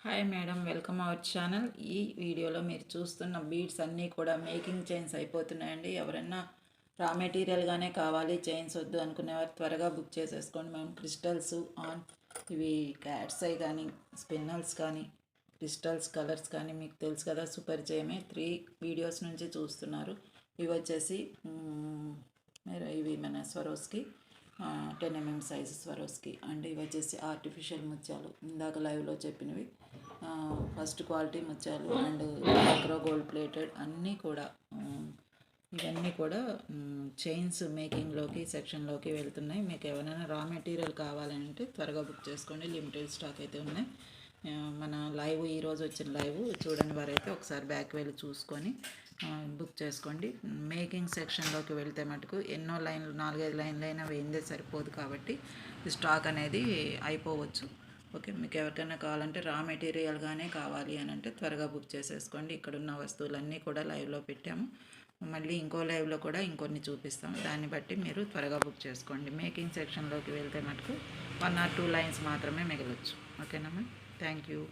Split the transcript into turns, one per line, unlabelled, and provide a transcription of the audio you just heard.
Hi madam, welcome our channel. ఈ వీడియోలో మీరు చూస్తున్న బీడ్స్ అన్నీ కూడా మేకింగ్ చైన్స్ అయిపోతున్నాయండి. ఎవరైనా రా మెటీరియల్గానే కావాలి, చైన్స్ వద్దు అనుకునేవారు త్వరగా బుక్ చేసేసుకోండి. మేము క్రిస్టల్స్ ఆన్ ఇవి క్యాట్స్ అయి కానీ స్పిన్నల్స్ కానీ క్రిస్టల్స్ కలర్స్ కానీ మీకు తెలుసు కదా, సుపరిచయమే. 3 వీడియోస్ నుంచి చూస్తున్నారు. ఇవి వచ్చేసి ఇవి మన Swarovski 10 mm size Swarovski and ఇవి వచ్చేసి ఆర్టిఫిషియల్ ముత్యాలు, ఇందాక లైవ్లో చెప్పినవి. ఫస్ట్ క్వాలిటీ ముత్యాలు అండ్ మైక్రో గోల్డ్ ప్లేటెడ్ అన్నీ కూడా ఇవన్నీ కూడా చైన్స్ మేకింగ్లోకి సెక్షన్లోకి వెళ్తున్నాయి. మీకు ఎవరైనా రా మెటీరియల్ కావాలంటే త్వరగా బుక్ చేసుకోండి. లిమిటెడ్ స్టాక్ అయితే ఉన్నాయి. మన లైవ్ ఈరోజు వచ్చిన లైవ్ చూడని వారైతే ఒకసారి బ్యాక్ వెళ్ళి చూసుకొని బుక్ చేసుకోండి. మేకింగ్ సెక్షన్లోకి వెళ్తే మటుకు ఎన్నో లైన్లు 4-5 లైన్లు అయినా వేయిందే సరిపోదు, కాబట్టి స్టాక్ అనేది అయిపోవచ్చు. ఓకే, మీకు ఎవరికైనా కావాలంటే రా మెటీరియల్గానే కావాలి అని అంటే త్వరగా బుక్ చేసేసుకోండి. ఇక్కడున్న వస్తువులన్నీ కూడా లైవ్లో పెట్టాము. మళ్ళీ ఇంకో లైవ్లో కూడా ఇంకొన్ని చూపిస్తాము. దాన్ని బట్టి మీరు త్వరగా బుక్ చేసుకోండి. మేకింగ్ సెక్షన్లోకి వెళ్తే మటుకు 1 or 2 లైన్స్ మాత్రమే మిగలొచ్చు. ఓకేనా మ్యామ్? Thank you.